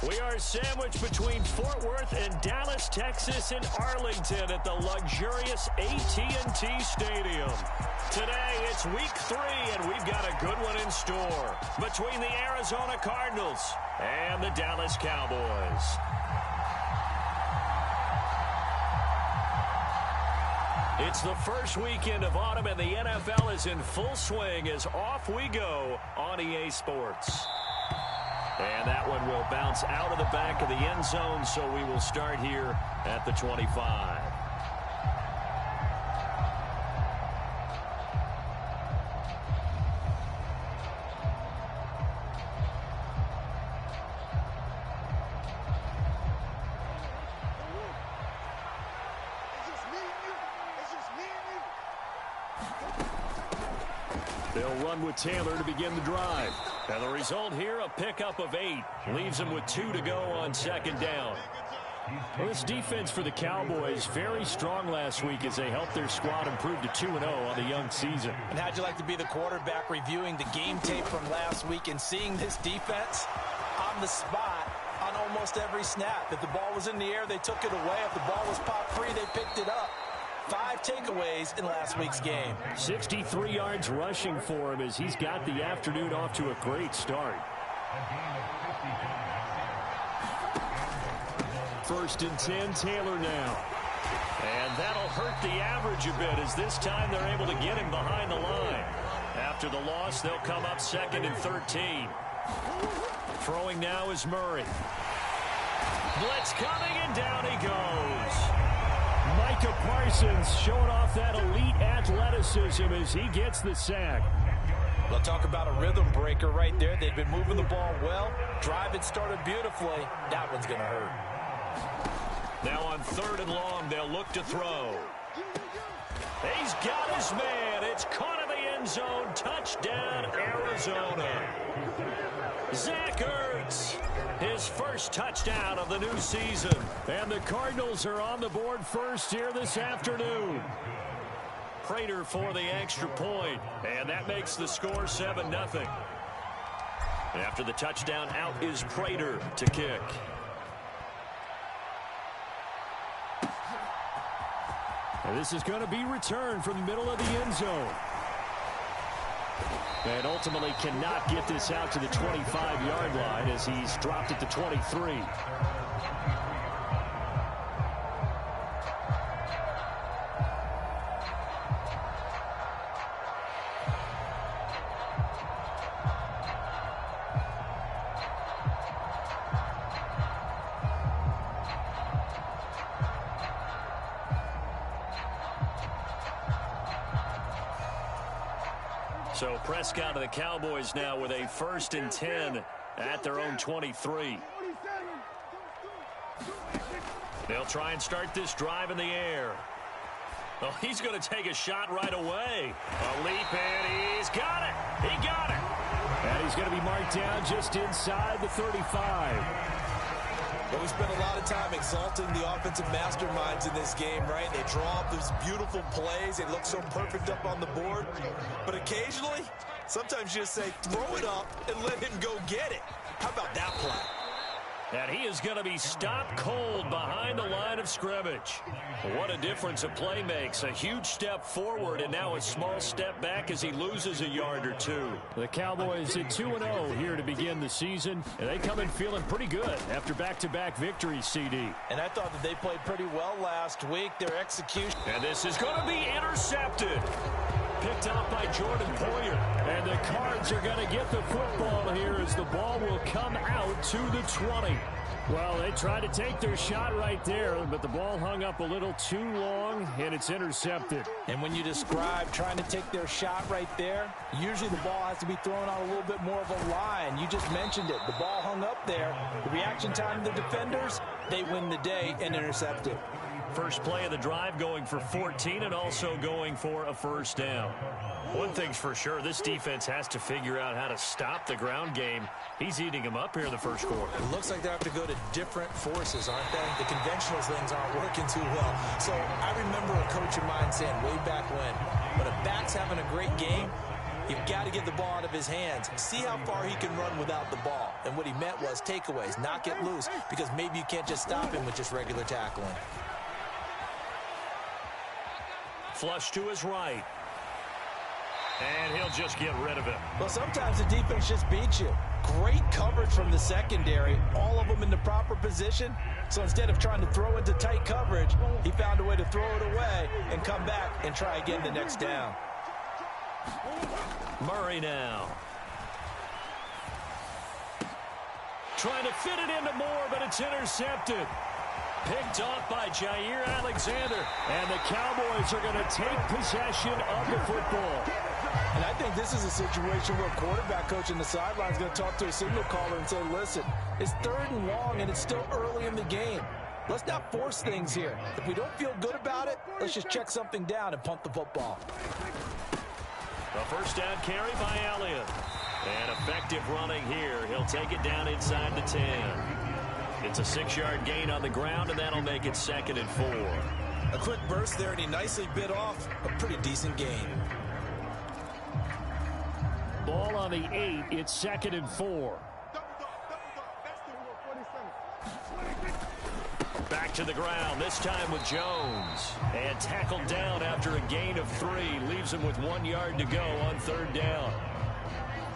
We are sandwiched between Fort Worth and Dallas, Texas, and Arlington at the luxurious AT&T Stadium. Today, it's week 3, and we've got a good one in store between the Arizona Cardinals and the Dallas Cowboys. It's the first weekend of autumn, and the NFL is in full swing as off we go on EA Sports. And that one will bounce out of the back of the end zone, so we will start here at the 25. They'll run with Taylor to begin the drive. And the result here, a pickup of 8. Leaves them with 2 to go on second down. Well, this defense for the Cowboys, very strong last week as they helped their squad improve to 2-0 on the young season. And how'd you like to be the quarterback reviewing the game tape from last week and seeing this defense on the spot on almost every snap? If the ball was in the air, they took it away. If the ball was popped free, they picked it up. 5 takeaways in last week's game. 63 yards rushing for him as he's got the afternoon off to a great start. First and 10, Taylor now. And that'll hurt the average a bit as this time they're able to get him behind the line. After the loss, they'll come up 2nd and 13. Throwing now is Murray. Blitz coming, and down he goes. Micah Parsons showing off that elite athleticism as he gets the sack. We'll talk about a rhythm breaker right there. They've been moving the ball well. Drive had started beautifully. That one's going to hurt. Now on 3rd and long, they'll look to throw. He's got his man. It's caught in the end zone. Touchdown, Arizona. Zach Ertz, his first touchdown of the new season. And the Cardinals are on the board first here this afternoon. Prater for the extra point, and that makes the score 7-0. After the touchdown, out is Prater to kick. And this is going to be returned from the middle of the end zone. And ultimately cannot get this out to the 25-yard line as he's dropped it to 23. So Prescott of the Cowboys now with a 1st and 10 at their own 23. They'll try and start this drive in the air. Oh, he's going to take a shot right away. A leap, and he's got it. He got it. And he's going to be marked down just inside the 35. Well, we spent a lot of time exalting the offensive masterminds in this game, right? They draw up these beautiful plays. They look so perfect up on the board. But occasionally, sometimes you just say, throw it up and let him go get it. How about that play? And he is going to be stopped cold behind the line of scrimmage. What a difference a play makes. A huge step forward and now a small step back as he loses a yard or 2. The Cowboys at 2-0 here to begin the season. And they come in feeling pretty good after back-to-back victories, CD. And I thought that they played pretty well last week. Their execution. And this is going to be intercepted. Picked out by Jordan Poyer. And the Cards are going to get the football here as the ball will come out to the 20. Well, they tried to take their shot right there, but the ball hung up a little too long, and it's intercepted. And when you describe trying to take their shot right there, usually the ball has to be thrown on a little bit more of a line. You just mentioned it. The ball hung up there. The reaction time of the defenders, they win the day and intercept it. First play of the drive going for 14 and also going for a first down. One thing's for sure, this defense has to figure out how to stop the ground game. He's eating them up here in the first quarter. It looks like they have to go to different forces, aren't they? The conventional things aren't working too well. So I remember a coach of mine saying way back when a back's having a great game, You've got to get the ball out of his hands. See how far he can run without the ball. And what he meant was takeaways, not get loose, because maybe you can't just stop him with just regular tackling. Flush to his right. And he'll just get rid of it. Well, sometimes the defense just beats you. Great coverage from the secondary, all of them in the proper position. So instead of trying to throw into tight coverage, he found a way to throw it away and come back and try again the next down. Murray now. Trying to fit it into Moore, but it's intercepted. Picked off by Jair Alexander. And the Cowboys are going to take possession of the football. And I think this is a situation where a quarterback coach in the sideline is going to talk to a signal caller and say, listen, it's 3rd and long and it's still early in the game. Let's not force things here. If we don't feel good about it, let's just check something down and punt the football. A first down carry by Elliott. And effective running here. He'll take it down inside the 10. It's a 6-yard gain on the ground, and that'll make it 2nd and 4. A quick burst there, and he nicely bit off a pretty decent gain. Ball on the 8. It's 2nd and 4. Back to the ground, this time with Jones. And tackled down after a gain of 3. Leaves him with 1 yard to go on 3rd down.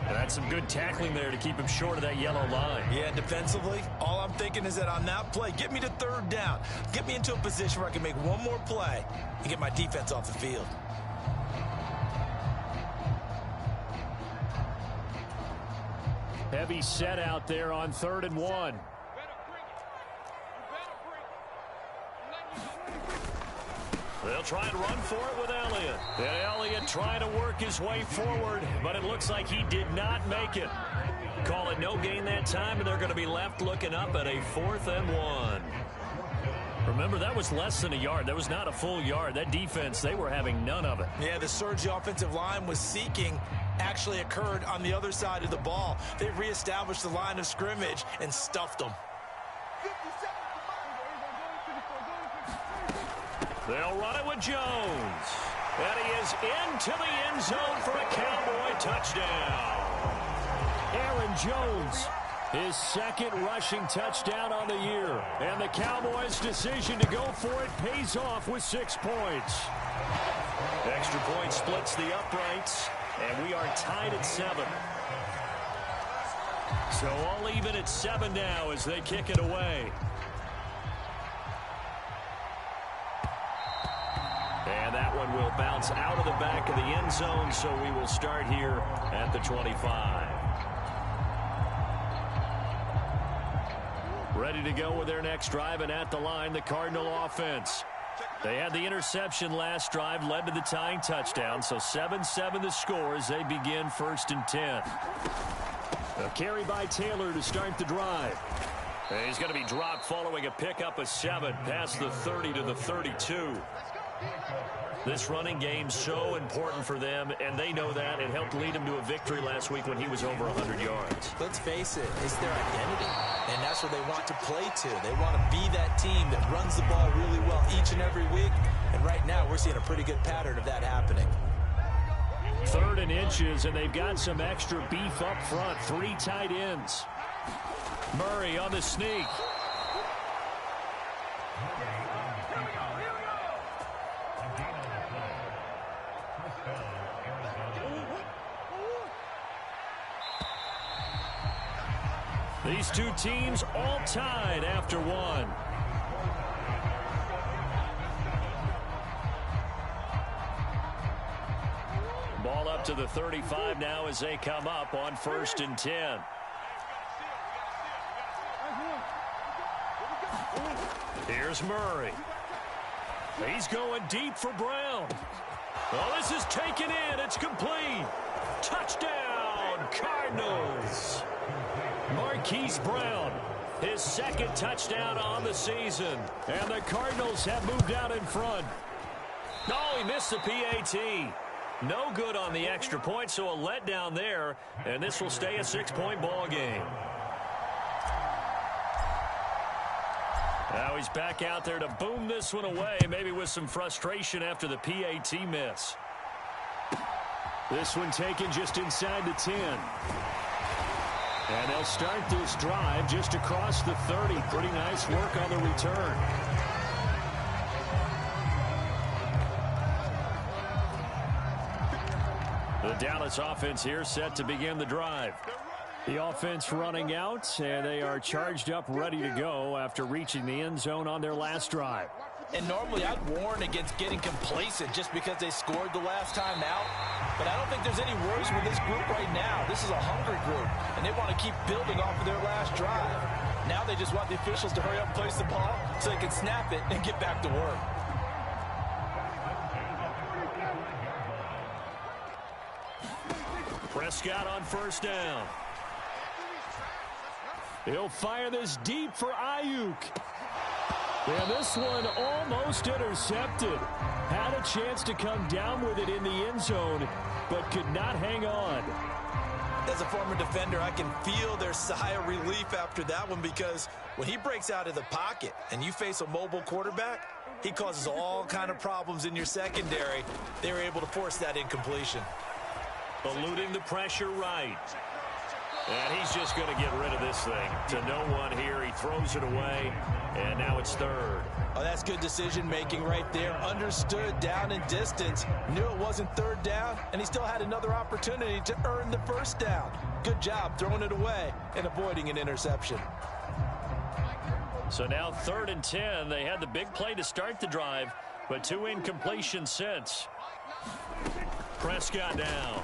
And that's some good tackling there to keep him short of that yellow line. Yeah, defensively, all I'm thinking is that on that play, get me to 3rd down. Get me into a position where I can make one more play and get my defense off the field. Heavy set out there on 3rd and 1. They'll try and run for it with Elliott. And Elliott trying to work his way forward, but it looks like he did not make it. Call it no gain that time, and they're going to be left looking up at a 4th and 1. Remember, that was less than a yard. That was not a full yard. That defense, they were having none of it. Yeah, the surge the offensive line was seeking actually occurred on the other side of the ball. They reestablished the line of scrimmage and stuffed them. They'll run it with Jones. And he is into the end zone for a Cowboy touchdown. Aaron Jones, his 2nd rushing touchdown on the year. And the Cowboys' decision to go for it pays off with 6 points. Extra point splits the uprights, and we are tied at 7. So all even at 7 now as they kick it away. And that one will bounce out of the back of the end zone, so we will start here at the 25. Ready to go with their next drive, and at the line, the Cardinal offense. They had the interception last drive, led to the tying touchdown, so 7-7 the score as they begin 1st and 10. A carry by Taylor to start the drive. And he's going to be dropped following a pickup of 7 past the 30 to the 32. This running game so important for them, and they know that. It helped lead them to a victory last week when he was over 100 yards. Let's face it, it's their identity, and that's what they want to play to. They want to be that team that runs the ball really well each and every week, and right now we're seeing a pretty good pattern of that happening. 3rd and inches, and they've got some extra beef up front. 3 tight ends. Murray on the sneak. These two teams all tied after 1. Ball up to the 35 now as they come up on 1st and 10. Here's Murray. He's going deep for Brown. Oh, this is taken in. It's complete. Touchdown, Cardinals. Marquise Brown, his 2nd touchdown on the season. And the Cardinals have moved out in front. Oh, he missed the PAT. No good on the extra point, so a letdown there. And this will stay a 6-point ball game. Now he's back out there to boom this one away, maybe with some frustration after the PAT miss. This one taken just inside the 10. And they'll start this drive just across the 30. Pretty nice work on the return. The Dallas offense here set to begin the drive. The offense running out, and they are charged up, ready to go after reaching the end zone on their last drive. And normally I'd warn against getting complacent just because they scored the last time out. But I don't think there's any worries with this group right now. This is a hungry group, and they want to keep building off of their last drive. Now they just want the officials to hurry up and place the ball so they can snap it and get back to work. Prescott on first down. He'll fire this deep for Ayuk. And this one almost intercepted. Had a chance to come down with it in the end zone, but could not hang on. As a former defender, I can feel their sigh of relief after that one, because when he breaks out of the pocket and you face a mobile quarterback, he causes all kind of problems in your secondary. They were able to force that incompletion. Eluding the pressure right. And he's just going to get rid of this thing to no one here. He throws it away, and now it's third. Oh, that's good decision-making right there. Understood down and distance. Knew it wasn't third down, and he still had another opportunity to earn the first down. Good job throwing it away and avoiding an interception. So now 3rd and 10. They had the big play to start the drive, but 2 incompletions since. Prescott down.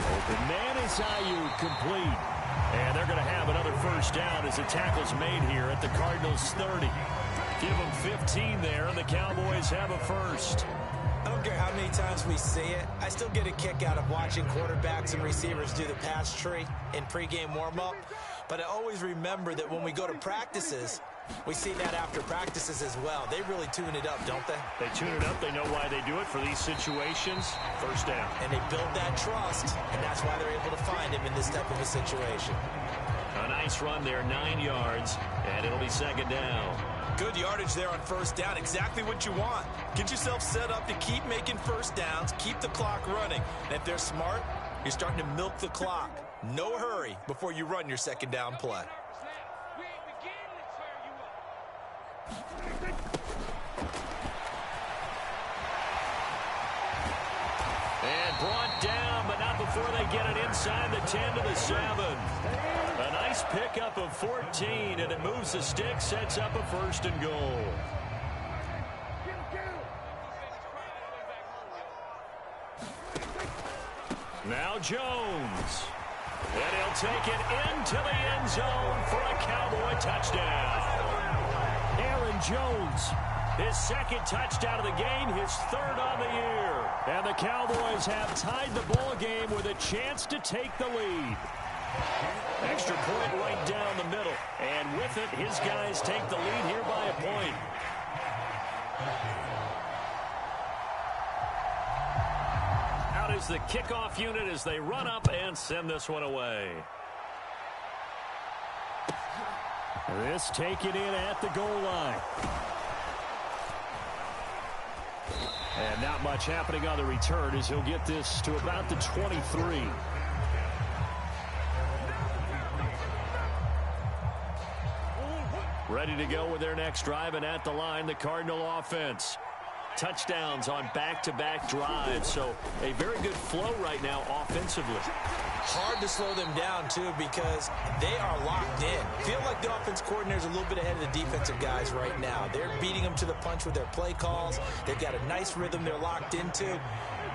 Open man is Ayuk, complete. And they're going to have another first down as the tackle's made here at the Cardinals' 30. Give them 15 there, and the Cowboys have a first. I don't care how many times we see it. I still get a kick out of watching quarterbacks and receivers do the pass tree in pregame warm-up. But I always remember that when we go to practices, we see that after practices as well. They really tune it up, don't they? They tune it up. They know why they do it for these situations. First down. And they build that trust, and that's why they're able to find him in this type of a situation. A nice run there, 9 yards, and it'll be second down. Good yardage there on first down. Exactly what you want. Get yourself set up to keep making first downs, keep the clock running. And if they're smart, you're starting to milk the clock. No hurry before you run your second down play. And brought down, but not before they get it inside the 10 to the 7. A nice pickup of 14, and it moves the stick, sets up a 1st and goal. Now Jones. And he'll take it into the end zone for a Cowboy touchdown. Aaron Jones, his 2nd touchdown of the game, his 3rd on the year. And the Cowboys have tied the ball game with a chance to take the lead. Extra point right down the middle. And with it, his guys take the lead here by a point. Out is the kickoff unit as they run up and send this one away. This taken in at the goal line. And not much happening on the return as he'll get this to about the 23. Ready to go with their next drive, and at the line, the Cardinal offense. Touchdowns on back-to-back drives, so a very good flow right now offensively. Hard to slow them down, too, because they are locked in. Feel like the offense coordinator's a little bit ahead of the defensive guys right now. They're beating them to the punch with their play calls. They've got a nice rhythm they're locked into.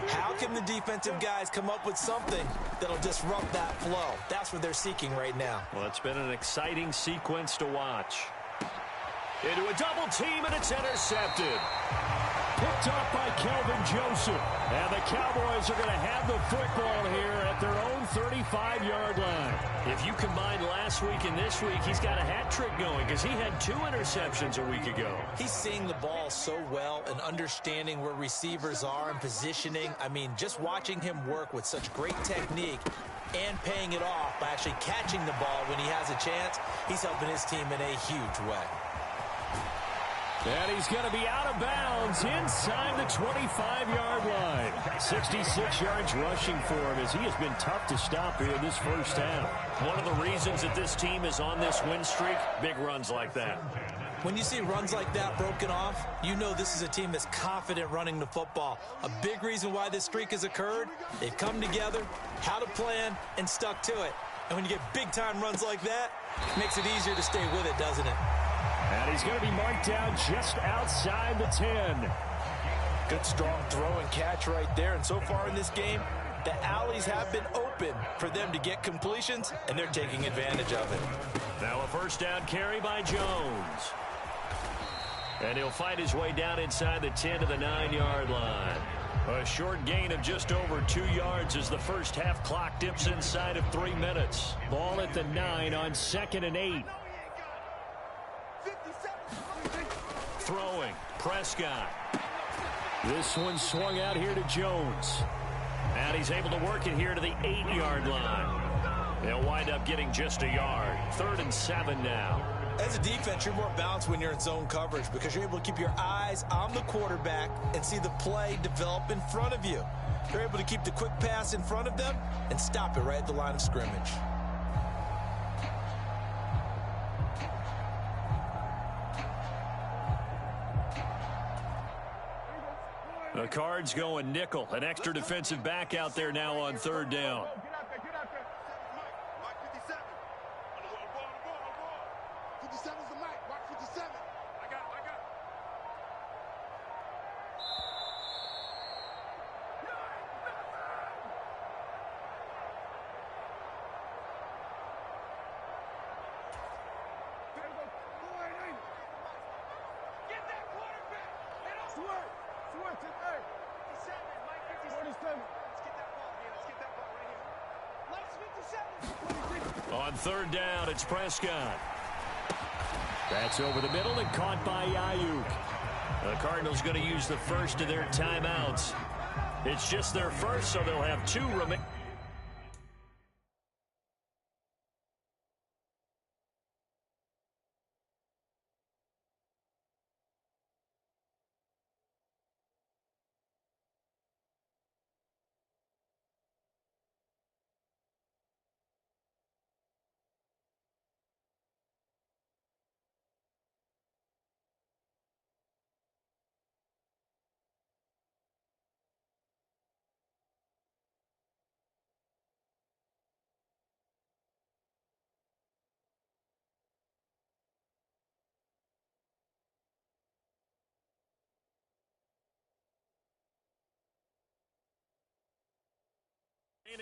How can the defensive guys come up with something that'll disrupt that flow? That's what they're seeking right now. Well, it's been an exciting sequence to watch. Into a double team, and it's intercepted. Picked up by Kelvin Joseph. And the Cowboys are going to have the football here at their own 35-yard line. If you combine last week and this week, he's got a hat trick going because he had 2 interceptions a week ago. He's seeing the ball so well and understanding where receivers are and positioning. I mean, just watching him work with such great technique and paying it off by actually catching the ball when he has a chance, he's helping his team in a huge way. And he's going to be out of bounds inside the 25-yard line. 66 yards rushing for him as he has been tough to stop here in this first half. One of the reasons that this team is on this win streak, big runs like that. When you see runs like that broken off, you know this is a team that's confident running the football. A big reason why this streak has occurred, they've come together, had a plan, and stuck to it. And when you get big-time runs like that, it makes it easier to stay with it, doesn't it? And he's going to be marked down just outside the 10. Good, strong throw and catch right there. And so far in this game, the alleys have been open for them to get completions, and they're taking advantage of it. Now a first down carry by Jones. And he'll fight his way down inside the 10 to the 9-yard line. A short gain of just over 2 yards as the first half clock dips inside of 3 minutes. Ball at the 9 on 2nd and 8. Throwing, Prescott. This one swung out here to Jones. And he's able to work it here to the 8-yard line. They'll wind up getting just a yard. 3rd and 7 now. As a defense, you're more balanced when you're in zone coverage because you're able to keep your eyes on the quarterback and see the play develop in front of you. You're able to keep the quick pass in front of them and stop it right at the line of scrimmage. The Cards going nickel. An extra defensive back out there now on 3rd down. On 3rd down, it's Prescott. That's over the middle and caught by Ayuk. The Cardinals going to use the first of their timeouts. It's just their first, so they'll have 2 remaining.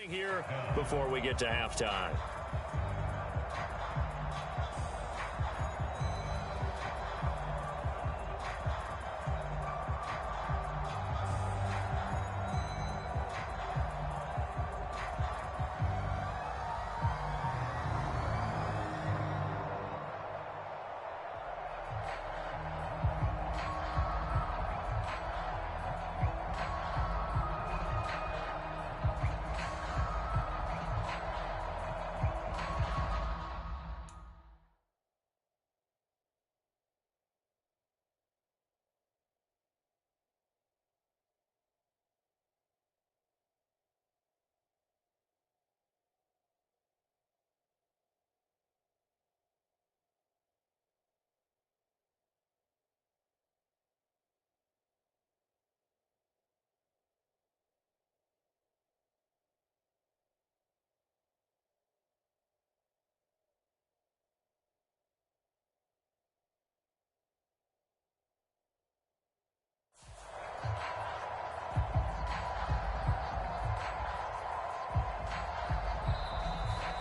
Here before we get to halftime.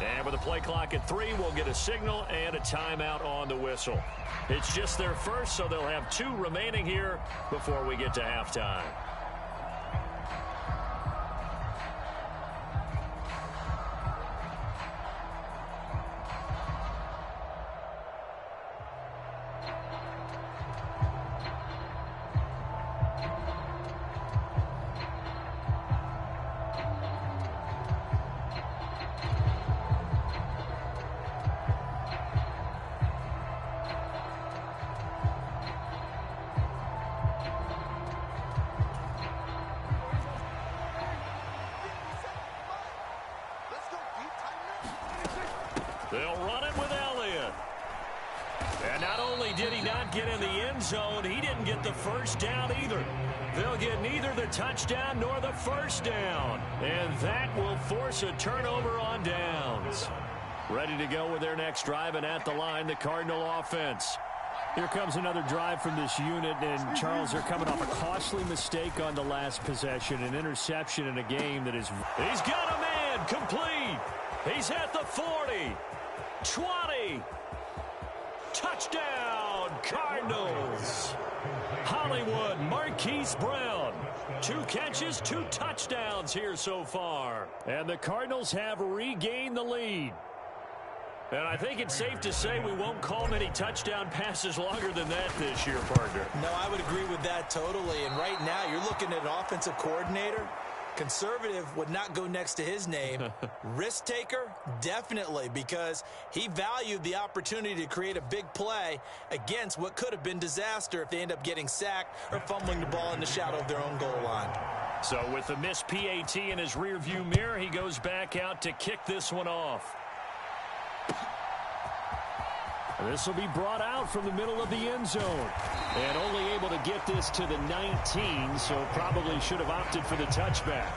And with the play clock at 3, we'll get a signal and a timeout on the whistle. It's just their first, so they'll have 2 remaining here before we get to halftime. They'll run it with Elliott. And not only did he not get in the end zone, he didn't get the first down either. They'll get neither the touchdown nor the first down. And that will force a turnover on downs. Ready to go with their next drive, and at the line, the Cardinal offense. Here comes another drive from this unit, and Charles, they're coming off a costly mistake on the last possession, an interception in a game that is... He's got a man, complete. He's at the 40, 20. Touchdown, Cardinals. Hollywood Marquise Brown. 2 catches, 2 touchdowns here so far. And the Cardinals have regained the lead. And I think it's safe to say we won't call many touchdown passes longer than that this year, partner. No, I would agree with that totally. And right now, you're looking at an offensive coordinator. Conservative would not go next to his name. Risk taker, definitely, because he valued the opportunity to create a big play against what could have been disaster if they end up getting sacked or fumbling the ball in the shadow of their own goal line. So with the missed PAT in his rearview mirror, he goes back out to kick this one off. This will be brought out from the middle of the end zone. And only able to get this to the 19, so probably should have opted for the touchback.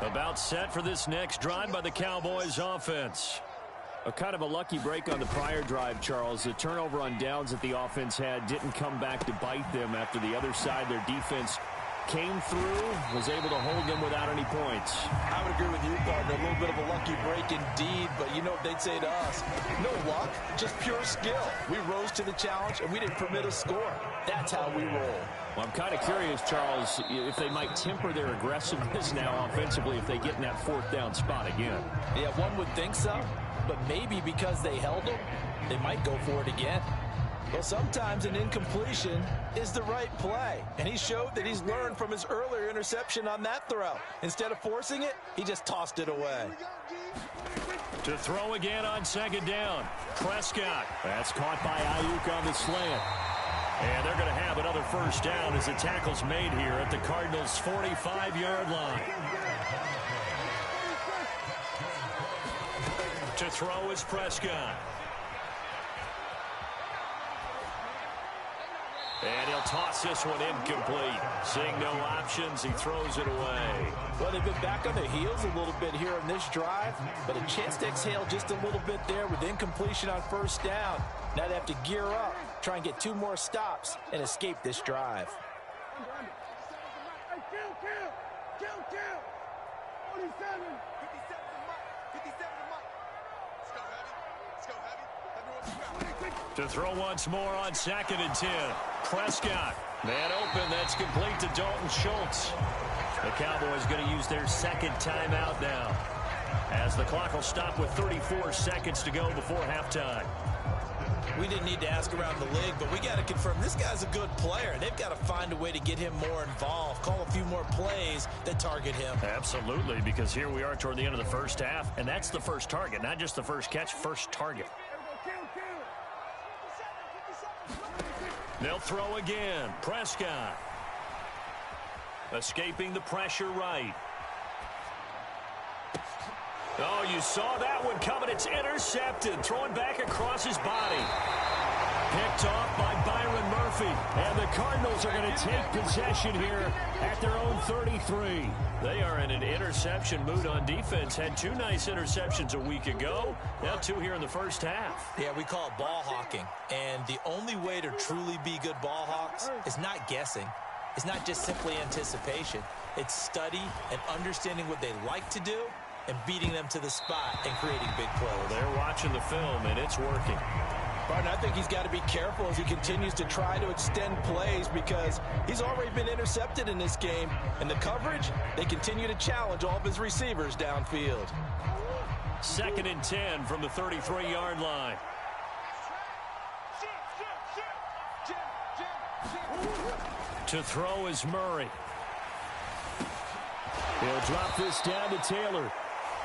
About set for this next drive by the Cowboys offense. A kind of a lucky break on the prior drive, Charles. The turnover on downs that the offense had didn't come back to bite them after the other side. Their defense came through, was able to hold them without any points. I would agree with you, partner. A little bit of a lucky break indeed, but you know what they'd say to us? No luck, just pure skill. We rose to the challenge, and we didn't permit a score. That's how we roll. Well, I'm kind of curious, Charles, if they might temper their aggressiveness now offensively if they get in that 4th down spot again. Yeah, one would think so. But maybe because they held him, they might go for it again. Well, sometimes an incompletion is the right play. And he showed that he's learned from his earlier interception on that throw. Instead of forcing it, he just tossed it away. To throw again on 2nd down. Prescott. That's caught by Ayuk on the slant. And they're going to have another first down as the tackle's made here at the Cardinals' 45-yard line. To throw is Prescott. And he'll toss this one incomplete. Seeing no options, he throws it away. Well, they've been back on their heels a little bit here in this drive, but a chance to exhale just a little bit there with incompletion on 1st down. Now they have to gear up, try and get 2 more stops, and escape this drive. To throw once more on 2nd and 10. Prescott. Man open. That's complete to Dalton Schultz. The Cowboys going to use their 2nd timeout now, as the clock will stop with 34 seconds to go before halftime. We didn't need to ask around the league, but we got to confirm this guy's a good player. They've got to find a way to get him more involved, call a few more plays that target him. Absolutely, because here we are toward the end of the first half, and that's the first target, not just the first catch, first target. They'll throw again. Prescott. Escaping the pressure right. Oh, you saw that one coming. It's intercepted. Throwing back across his body. Picked off by Byron Murphy. And the Cardinals are going to take possession here at their own 33. They are in an interception mood on defense. Had 2 nice interceptions a week ago. Now 2 here in the first half. Yeah, we call it ball hawking. And the only way to truly be good ball hawks is not guessing. It's not just simply anticipation. It's study and understanding what they like to do and beating them to the spot and creating big plays. They're watching the film, and it's working. Barton, I think he's got to be careful as he continues to try to extend plays because he's already been intercepted in this game. And the coverage, they continue to challenge all of his receivers downfield. 2nd and 10 from the 33-yard line. To throw is Murray. He'll drop this down to Taylor.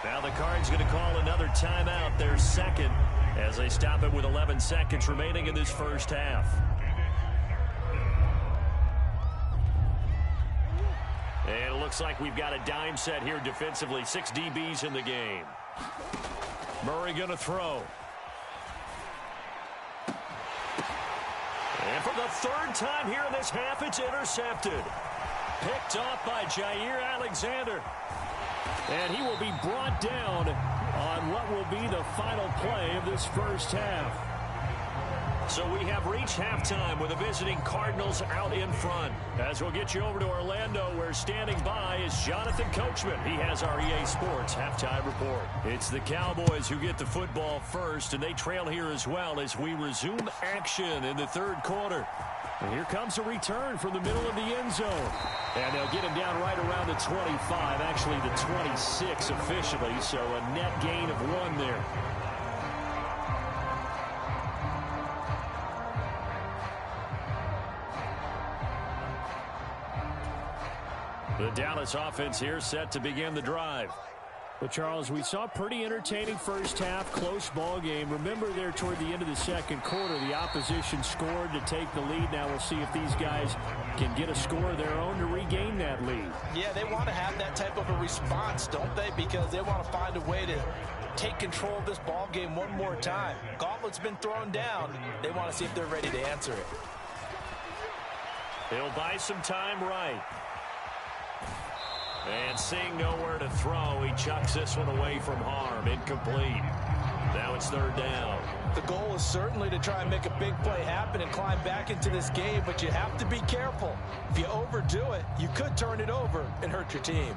Now the Cards going to call another timeout, their second, as they stop it with 11 seconds remaining in this first half. And it looks like we've got a dime set here defensively. 6 DBs in the game. Murray going to throw. And for the third time here in this half, it's intercepted. Picked off by Jair Alexander. And he will be brought down on what will be the final play of this first half. So we have reached halftime with the visiting Cardinals out in front. As we'll get you over to Orlando, where standing by is Jonathan Coachman. He has our EA Sports halftime report. It's the Cowboys who get the football first, and they trail here as well as we resume action in the third quarter. And here comes a return from the middle of the end zone. And they'll get him down right around the 25, actually the 26 officially, so a net gain of 1 there. The Dallas offense here set to begin the drive. But, Charles, we saw a pretty entertaining first half, close ball game. Remember there toward the end of the second quarter, the opposition scored to take the lead. Now we'll see if these guys can get a score of their own to regain that lead. Yeah, they want to have that type of a response, don't they? Because they want to find a way to take control of this ball game one more time. Gauntlet's been thrown down. They want to see if they're ready to answer it. He'll buy some time right. And seeing nowhere to throw, he chucks this one away from harm. Incomplete. Now it's third down. The goal is certainly to try and make a big play happen and climb back into this game, but you have to be careful. If you overdo it, you could turn it over and hurt your team.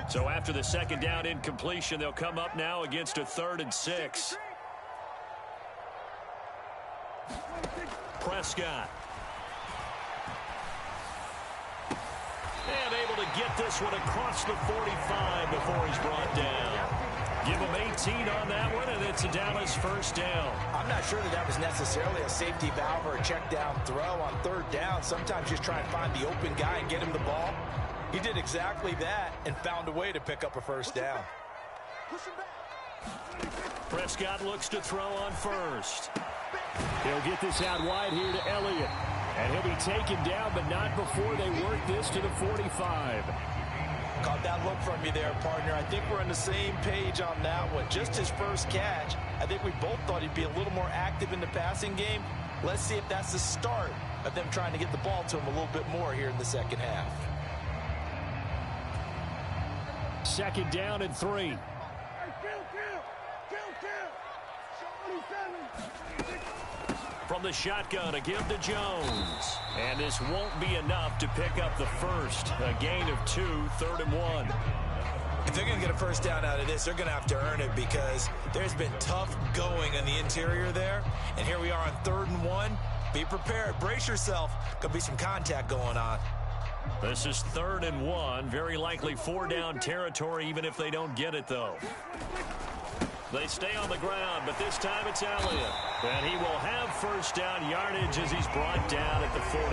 So after the second down incompletion, they'll come up now against a 3rd and 6. Prescott. And able to get this one across the 45 before he's brought down. Give him 18 on that one, and it's a Dallas first down. I'm not sure that was necessarily a safety valve or a check down throw on 3rd down. Sometimes just try and find the open guy and get him the ball. He did exactly that and found a way to pick up a first down. Prescott looks to throw on first. He'll get this out wide here to Elliott. And he'll be taken down, but not before they work this to the 45. Caught that look from you there, partner. I think we're on the same page on that one. Just his first catch. I think we both thought he'd be a little more active in the passing game. Let's see if that's the start of them trying to get the ball to him a little bit more here in the second half. Second down and 3. From the shotgun, a give to Jones. And this won't be enough to pick up the first. A gain of 2, 3rd and 1. If they're going to get a first down out of this, they're going to have to earn it because there's been tough going on the interior there. And here we are on 3rd and 1. Be prepared. Brace yourself. Could be some contact going on. This is 3rd and 1. Very likely 4-down territory, even if they don't get it, though. They stay on the ground, but this time it's Elliott. And he will have first down yardage as he's brought down at the 41.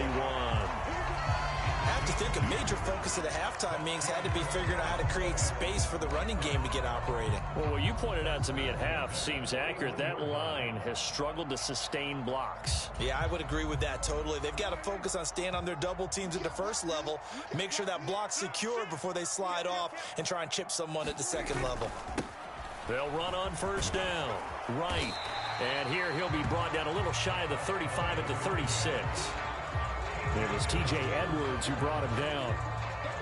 I have to think a major focus of the halftime meetings had to be figuring out how to create space for the running game to get operating. Well, what you pointed out to me at half seems accurate. That line has struggled to sustain blocks. Yeah, I would agree with that totally. They've got to focus on staying on their double teams at the first level, make sure that block's secure before they slide off and try and chip someone at the second level. They'll run on first down. Right. And here he'll be brought down a little shy of the 35 at the 36. It was T.J. Edwards who brought him down.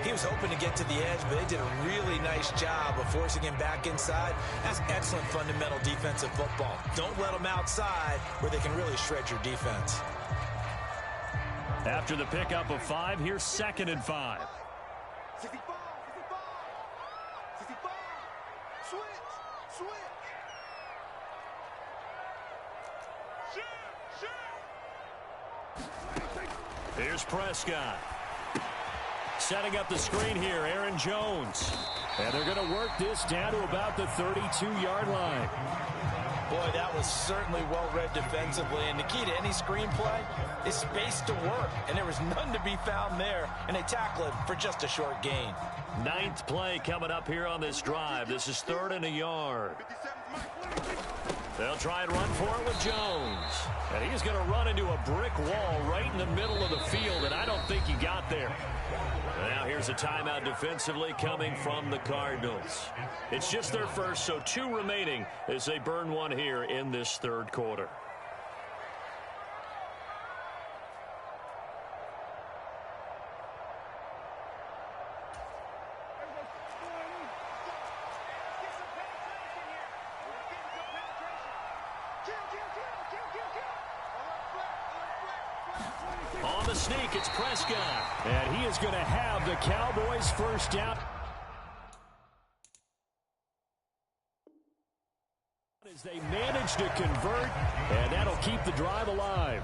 He was hoping to get to the edge, but they did a really nice job of forcing him back inside. That's excellent fundamental defensive football. Don't let them outside where they can really shred your defense. After the pickup of 5, here's 2nd and 5. Here's Prescott. Setting up the screen here, Aaron Jones. And they're going to work this down to about the 32-yard line. Boy, that was certainly well-read defensively, and the key to any screenplay is space to work, and there was none to be found there, and they tackle it for just a short gain. 9th play coming up here on this drive. This is 3rd and a yard. They'll try and run for it with Jones. And he's going to run into a brick wall right in the middle of the field, and I don't think he got there. Now here's a timeout defensively coming from the Cardinals. It's just their first, so 2 remaining as they burn one here in this 3rd quarter. On the sneak, it's Prescott. And he is going to have the Cowboys first down. As they manage to convert, and that'll keep the drive alive.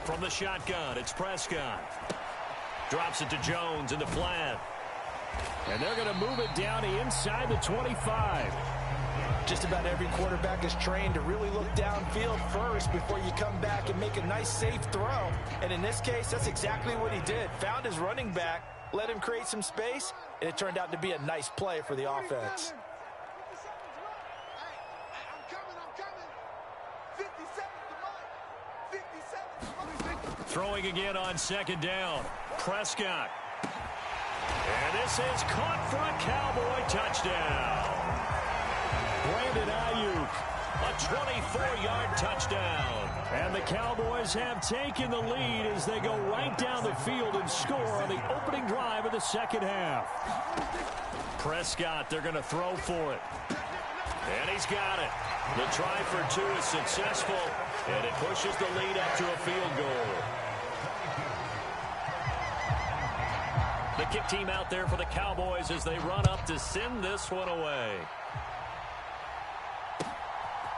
From the shotgun, it's Prescott. Drops it to Jones in the flat. And they're going to move it down inside the 25. Just about every quarterback is trained to really look downfield first before you come back and make a nice, safe throw. And in this case, that's exactly what he did. Found his running back, let him create some space, and it turned out to be a nice play for the offense. Throwing again on 2nd down. Prescott. And this is caught for a Cowboy touchdown. Brandon Ayuk, a 24-yard touchdown. And the Cowboys have taken the lead as they go right down the field and score on the opening drive of the 2nd half. Prescott, they're going to throw for it. And he's got it. The try for 2 is successful, and it pushes the lead up to a field goal. The kick team out there for the Cowboys as they run up to send this one away.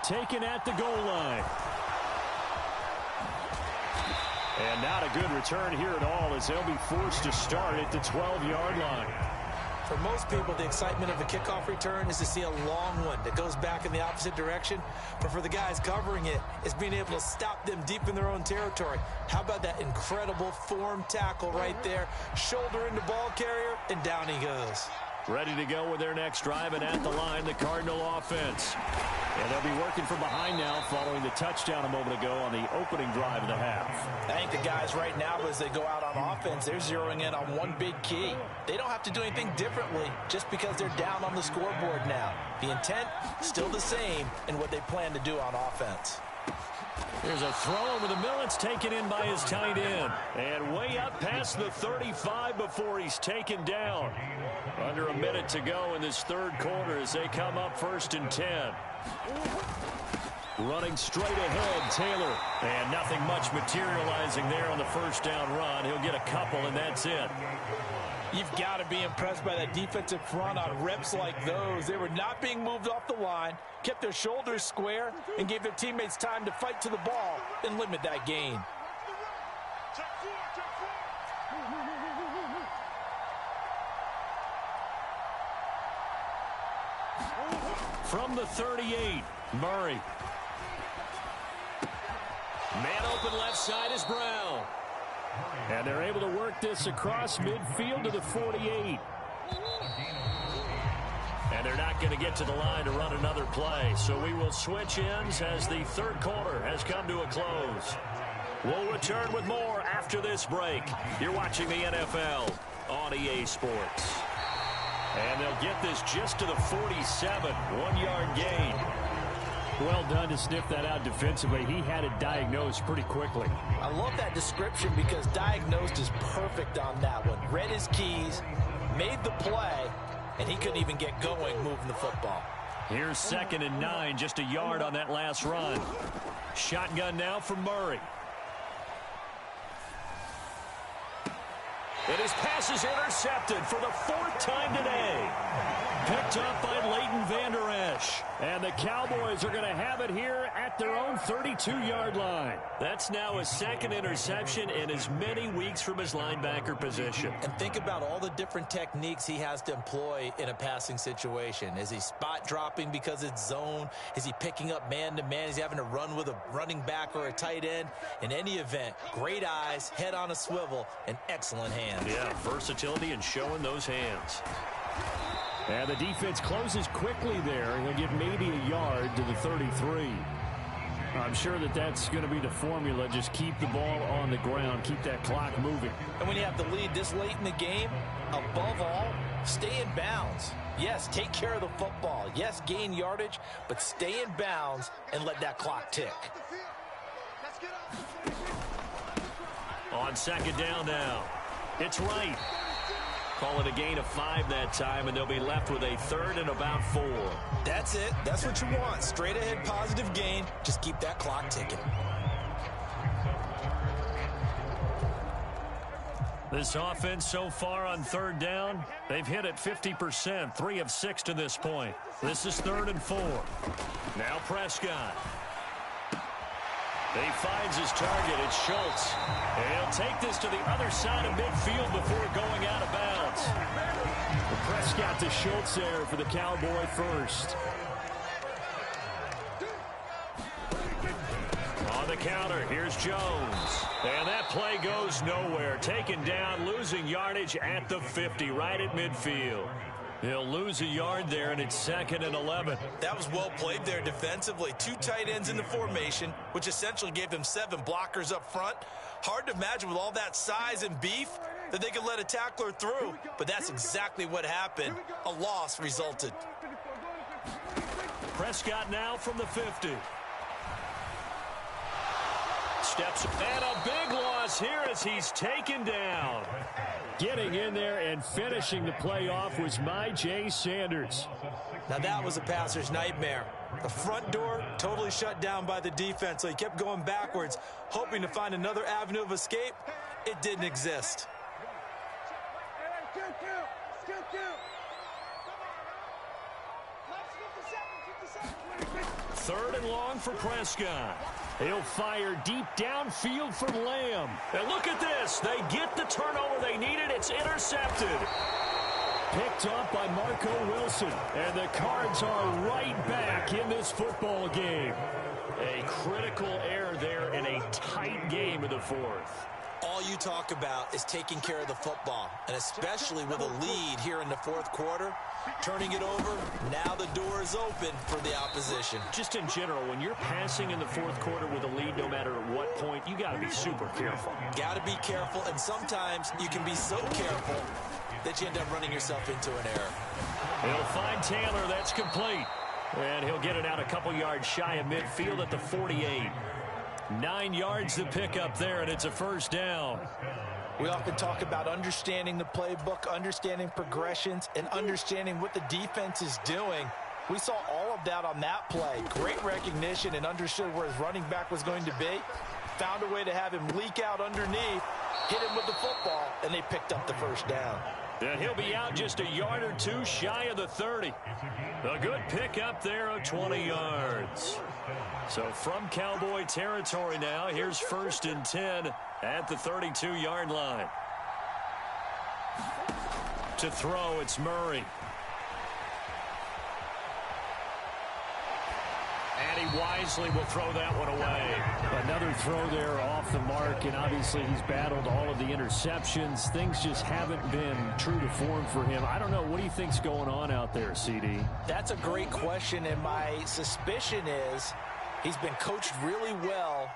Taken at the goal line. And not a good return here at all as they'll be forced to start at the 12-yard line. For most people, the excitement of a kickoff return is to see a long one that goes back in the opposite direction. But for the guys covering it, it's being able to stop them deep in their own territory. How about that incredible form tackle right there? Shoulder into ball carrier, and down he goes. Ready to go with their next drive, and at the line, the Cardinal offense. And they'll be working from behind now following the touchdown a moment ago on the opening drive of the half. I think the guys right now, as they go out on offense, they're zeroing in on one big key. They don't have to do anything differently just because they're down on the scoreboard now. The intent, still the same in what they plan to do on offense. There's a throw over the middle. It's taken in by his tight end. And way up past the 35 before he's taken down. Under a minute to go in this 3rd quarter as they come up 1st and 10. Running straight ahead, Taylor. And nothing much materializing there on the 1st down run. He'll get a couple, and that's it. You've got to be impressed by that defensive front on reps like those. They were not being moved off the line, kept their shoulders square, and gave their teammates time to fight to the ball and limit that gain. From the 38, Murray. Man open left side is Brown. And they're able to work this across midfield to the 48. And they're not going to get to the line to run another play. So we will switch ends as the 3rd quarter has come to a close. We'll return with more after this break. You're watching the NFL on EA Sports. And they'll get this just to the 47, 1-yard gain. Well done to sniff that out defensively. He had it diagnosed pretty quickly. I love that description because diagnosed is perfect on that one. Read his keys, made the play, and he couldn't even get going moving the football. Here's 2nd and 9, just a yard on that last run. Shotgun now for Murray. And his pass is intercepted for the 4th time today. Picked up by Leighton Vander Esch. rush. And the Cowboys are going to have it here at their own 32-yard line. That's now his second interception in as many weeks from his linebacker position. And think about all the different techniques he has to employ in a passing situation. Is he spot dropping because it's zone? Is he picking up man-to-man? Is he having to run with a running back or a tight end? In any event, great eyes, head on a swivel, and excellent hands. Yeah, versatility and showing those hands. And the defense closes quickly there. He'll get maybe a yard to the 33. I'm sure that that's going to be the formula. Just keep the ball on the ground. Keep that clock moving. And when you have the lead this late in the game, above all, stay in bounds. Yes, take care of the football. Yes, gain yardage, but stay in bounds and let that clock tick. On second down now. It's right. Call it a gain of 5 that time, and they'll be left with a third and about 4. That's it. That's what you want. Straight ahead positive gain. Just keep that clock ticking. This offense so far on third down, they've hit it 50%, 3 of 6 to this point. This is 3rd and 4. Now Prescott. He finds his target. It's Schultz. And he'll take this to the other side of midfield before going out of bounds. Prescott to Schultz there for the Cowboy first. On the counter, here's Jones. And that play goes nowhere. Taken down, losing yardage at the 50, right at midfield. He'll lose a yard there, and it's 2nd and 11. That was well played there defensively. 2 tight ends in the formation, which essentially gave them 7 blockers up front. Hard to imagine with all that size and beef that they could let a tackler through, but that's exactly what happened. A loss resulted. Prescott now from the 50. Steps and a big loss here as he's taken down. Getting in there and finishing the play off was Myjai Sanders. Now that was a passer's nightmare. The front door totally shut down by the defense, so he kept going backwards, hoping to find another avenue of escape. It didn't exist. Third and long for Prescott. He'll fire deep downfield from Lamb. And look at this. They get the turnover they needed. It's intercepted. Picked up by Marco Wilson. And the Cards are right back in this football game. A critical error there in a tight game in the 4th. All you talk about is taking care of the football, and especially with a lead here in the 4th quarter. Turning it over, now the door is open for the opposition. Just in general, when you're passing in the 4th quarter with a lead, no matter at what point, you got to be super careful. Got to be careful, and sometimes you can be so careful that you end up running yourself into an error. He'll find Taylor. That's complete. And he'll get it out a couple yards shy of midfield at the 48. 9 yards to pick up there, and it's a first down. We often talk about understanding the playbook, understanding progressions, and understanding what the defense is doing. We saw all of that on that play. Great recognition and understood where his running back was going to be. Found a way to have him leak out underneath, hit him with the football, and they picked up the first down. And he'll be out just a yard or 2 shy of the 30. A good pick up there of 20 yards. So from Cowboy territory now, here's 1st and 10 at the 32-yard line. To throw, it's Murray. And he wisely will throw that one away. Another throw there off the mark, and obviously he's battled all of the interceptions. Things just haven't been true to form for him. I don't know. What do you think's going on out there, CD? That's a great question, and my suspicion is he's been coached really well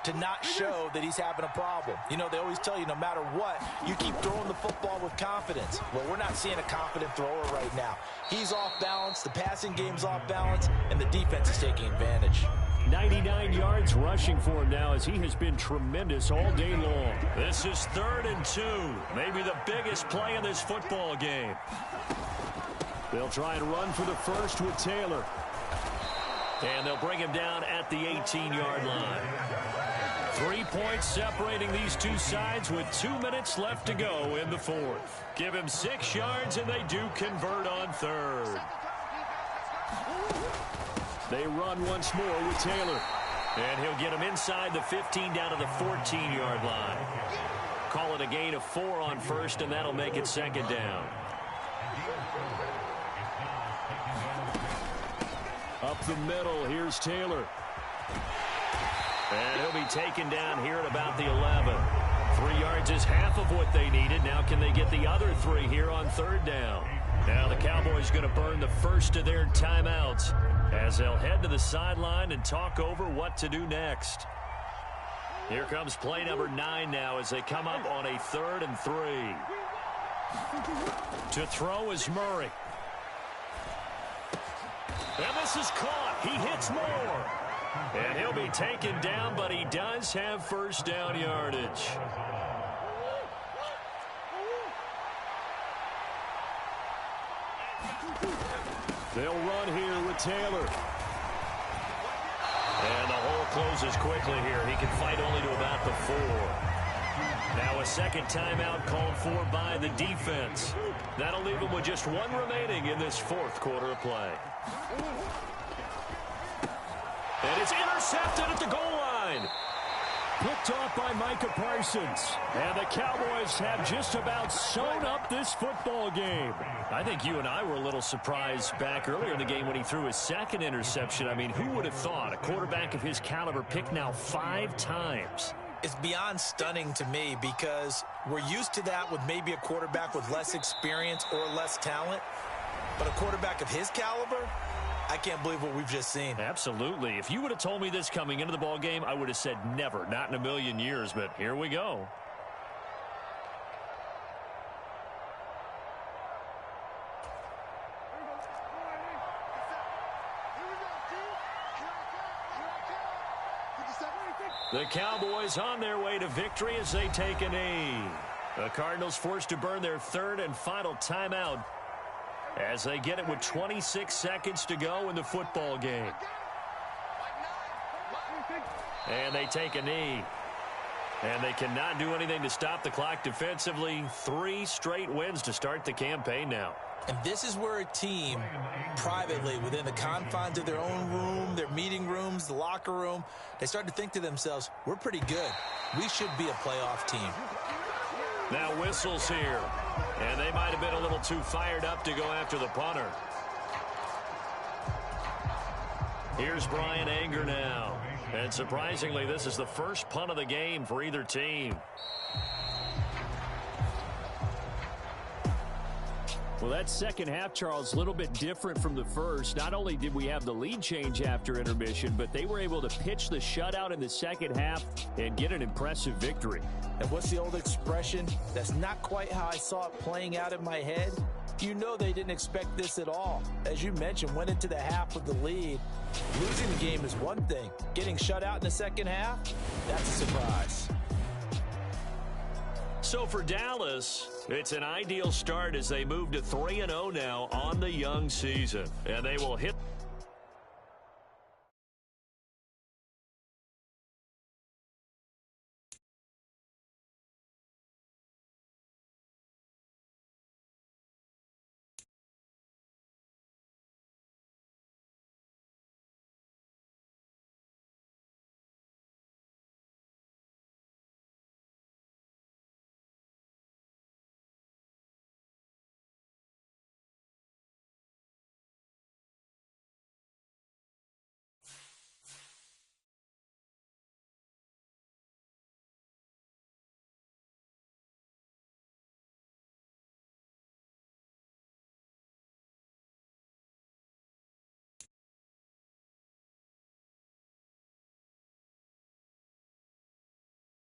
to not show that he's having a problem. You know, they always tell you no matter what, you keep throwing the football with confidence. Well, we're not seeing a confident thrower right now. He's off balance, the passing game's off balance, and the defense is taking advantage. 99 yards rushing for him now as he has been tremendous all day long. This is 3rd and 2. Maybe the biggest play in this football game. They'll try and run for the first with Taylor. And they'll bring him down at the 18-yard line. 3 points separating these two sides with 2 minutes left to go in the 4th. Give him 6 yards, and they do convert on 3rd. They run once more with Taylor. And he'll get him inside the 15 down to the 14-yard line. Call it a gain of 4 on first, and that'll make it second down. Up the middle, here's Taylor. And he'll be taken down here at about the 11. 3 yards is half of what they needed. Now can they get the other 3 here on third down? Now the Cowboys going to burn the first of their timeouts as they'll head to the sideline and talk over what to do next. Here comes play number 9 now as they come up on a 3rd and 3. To throw is Murray. And this is caught. He hits more. And he'll be taken down, but he does have first down yardage. They'll run here with Taylor. And the hole closes quickly here. He can fight only to about the 4. Now a second timeout called for by the defense. That'll leave him with just 1 remaining in this 4th quarter of play. And it's intercepted at the goal line. Picked off by Micah Parsons. And the Cowboys have just about sewn up this football game. I think you and I were a little surprised back earlier in the game when he threw his 2nd interception. I mean, who would have thought a quarterback of his caliber picked now 5 times? It's beyond stunning to me because we're used to that with maybe a quarterback with less experience or less talent. But a quarterback of his caliber, I can't believe what we've just seen. Absolutely. If you would have told me this coming into the ball game, I would have said never, not in a million years. But here we go. The Cowboys on their way to victory as they take a knee. The Cardinals forced to burn their 3rd and final timeout as they get it with 26 seconds to go in the football game. And they take a knee. And they cannot do anything to stop the clock defensively. 3 straight wins to start the campaign now. And this is where a team, privately, within the confines of their own room, their meeting rooms, the locker room, they start to think to themselves, we're pretty good. We should be a playoff team. Now whistles here. And they might have been a little too fired up to go after the punter. Here's Brian Anger now. And surprisingly, this is the first punt of the game for either team. Well, that second half, Charles, a little bit different from the first. Not only did we have the lead change after intermission, but they were able to pitch the shutout in the second half and get an impressive victory. And what's the old expression? That's not quite how I saw it playing out in my head. You know they didn't expect this at all. As you mentioned, went into the half with the lead. Losing the game is one thing. Getting shut out in the second half, that's a surprise. So for Dallas, it's an ideal start as they move to 3-0 now on the young season. And they will hit